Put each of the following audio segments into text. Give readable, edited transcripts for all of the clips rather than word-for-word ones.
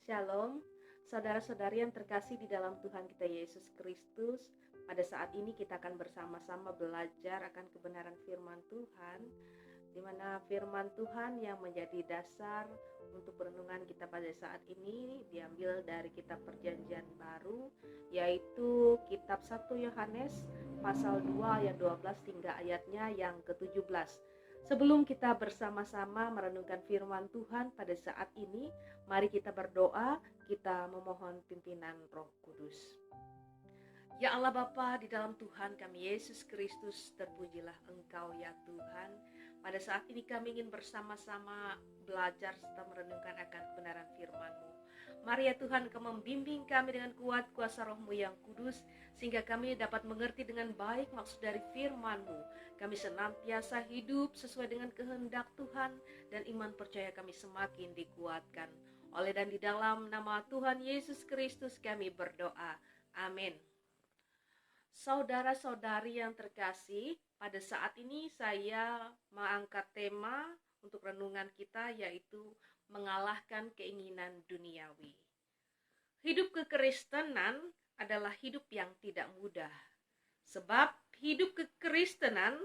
Shalom, saudara-saudari yang terkasih di dalam Tuhan kita Yesus Kristus. Pada saat ini kita akan bersama-sama belajar akan kebenaran firman Tuhan, di mana firman Tuhan yang menjadi dasar untuk perenungan kita pada saat ini diambil dari kitab Perjanjian Baru, yaitu kitab 1 Yohanes pasal 2 ayat 12 hingga ayatnya yang ke-17. Sebelum kita bersama-sama merenungkan firman Tuhan pada saat ini, mari kita berdoa, kita memohon pimpinan Roh Kudus. Ya Allah Bapa, di dalam Tuhan kami Yesus Kristus, terpujilah Engkau ya Tuhan. Pada saat ini kami ingin bersama-sama belajar serta merenungkan akan kebenaran firman-Mu. Mari ya Tuhan, Engkau membimbing kami dengan kuat kuasa Roh-Mu yang kudus, sehingga kami dapat mengerti dengan baik maksud dari firman-Mu. Kami senantiasa hidup sesuai dengan kehendak Tuhan, dan iman percaya kami semakin dikuatkan. Oleh dan di dalam nama Tuhan Yesus Kristus kami berdoa. Amin. Saudara-saudari yang terkasih, pada saat ini saya mengangkat tema untuk renungan kita, yaitu mengalahkan keinginan duniawi. Hidup kekristenan adalah hidup yang tidak mudah. Sebab hidup kekristenan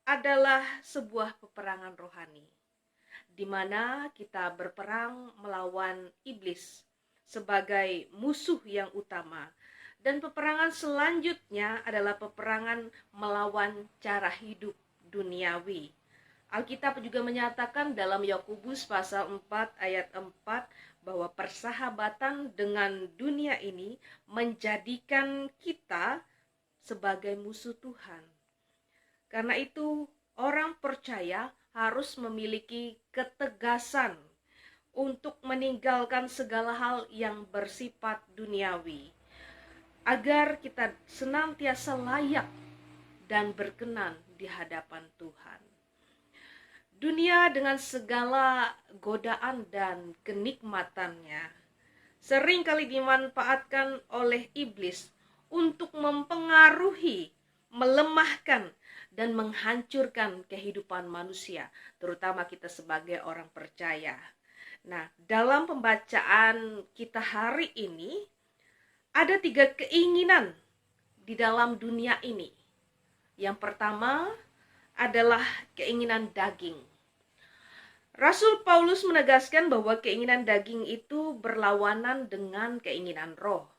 adalah sebuah peperangan rohani, di mana kita berperang melawan iblis sebagai musuh yang utama. Dan peperangan selanjutnya adalah peperangan melawan cara hidup duniawi. Alkitab juga menyatakan dalam Yakobus pasal 4 ayat 4 bahwa persahabatan dengan dunia ini menjadikan kita sebagai musuh Tuhan. Karena itu orang percaya harus memiliki ketegasan untuk meninggalkan segala hal yang bersifat duniawi, agar kita senantiasa layak dan berkenan di hadapan Tuhan. Dunia dengan segala godaan dan kenikmatannya sering kali dimanfaatkan oleh iblis untuk mempengaruhi, melemahkan, dan menghancurkan kehidupan manusia, terutama kita sebagai orang percaya. Nah, dalam pembacaan kita hari ini, ada 3 keinginan di dalam dunia ini. Yang pertama adalah keinginan daging. Rasul Paulus menegaskan bahwa keinginan daging itu berlawanan dengan keinginan roh.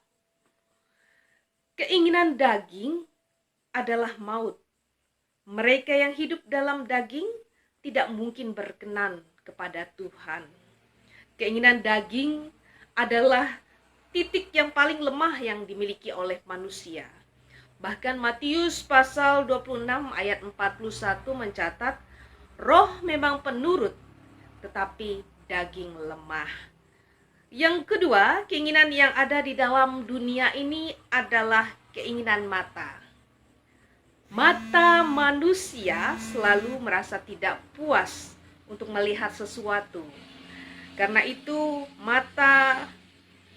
Keinginan daging adalah maut. Mereka yang hidup dalam daging tidak mungkin berkenan kepada Tuhan. Keinginan daging adalah titik yang paling lemah yang dimiliki oleh manusia. Bahkan Matius pasal 26 ayat 41 mencatat, roh memang penurut, tetapi daging lemah. Yang kedua, keinginan yang ada di dalam dunia ini adalah keinginan mata. Mata manusia selalu merasa tidak puas untuk melihat sesuatu. Karena itu,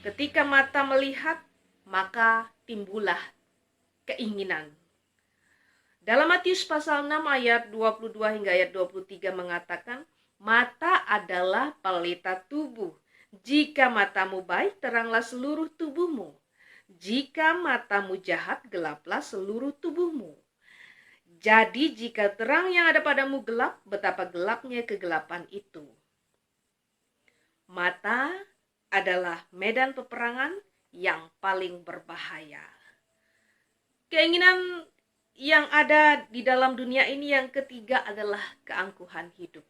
ketika mata melihat, maka timbullah keinginan. Dalam Matius pasal 6 ayat 22 hingga ayat 23 mengatakan, mata adalah pelita tubuh. Jika matamu baik, teranglah seluruh tubuhmu. Jika matamu jahat, gelaplah seluruh tubuhmu. Jadi jika terang yang ada padamu gelap, betapa gelapnya kegelapan itu. Mata adalah medan peperangan yang paling berbahaya. Keinginan yang ada di dalam dunia ini yang ketiga adalah keangkuhan hidup.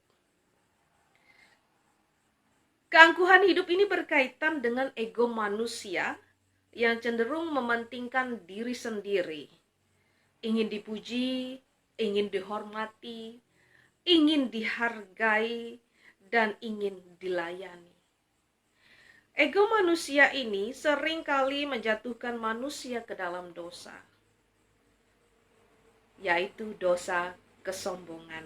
Keangkuhan hidup ini berkaitan dengan ego manusia yang cenderung mementingkan diri sendiri. Ingin dipuji, ingin dihormati, ingin dihargai, dan ingin dilayani. Ego manusia ini seringkali menjatuhkan manusia ke dalam dosa, yaitu dosa kesombongan.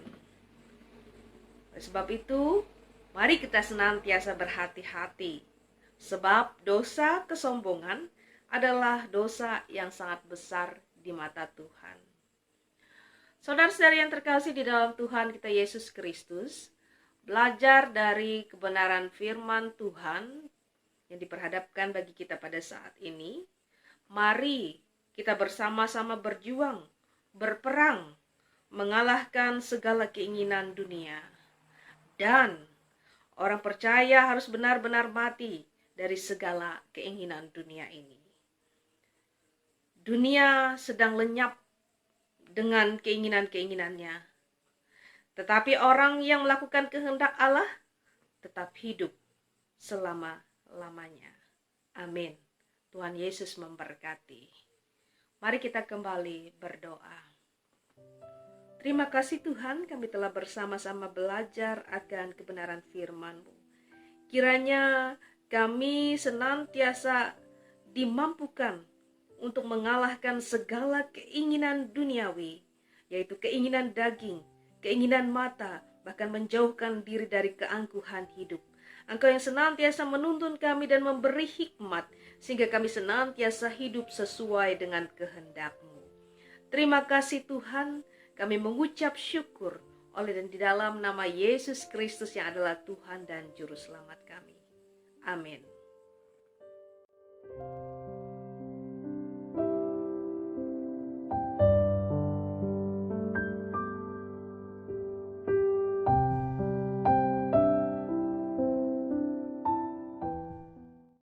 Oleh sebab itu, mari kita senantiasa berhati-hati, sebab dosa kesombongan adalah dosa yang sangat besar di mata Tuhan. Saudara-saudari yang terkasih di dalam Tuhan kita Yesus Kristus, belajar dari kebenaran firman Tuhan yang diperhadapkan bagi kita pada saat ini. Mari kita bersama-sama berjuang, berperang, mengalahkan segala keinginan dunia. Dan orang percaya harus benar-benar mati dari segala keinginan dunia ini. Dunia sedang lenyap dengan keinginan-keinginannya. Tetapi orang yang melakukan kehendak Allah tetap hidup selama-lamanya. Amin. Tuhan Yesus memberkati. Mari kita kembali berdoa. Terima kasih Tuhan, kami telah bersama-sama belajar akan kebenaran firman-Mu. Kiranya kami senantiasa dimampukan untuk mengalahkan segala keinginan duniawi, yaitu keinginan daging, keinginan mata, bahkan menjauhkan diri dari keangkuhan hidup. Engkau yang senantiasa menuntun kami dan memberi hikmat, sehingga kami senantiasa hidup sesuai dengan kehendak-Mu. Terima kasih Tuhan, kami mengucap syukur oleh dan di dalam nama Yesus Kristus yang adalah Tuhan dan Juru Selamat kami. Amin.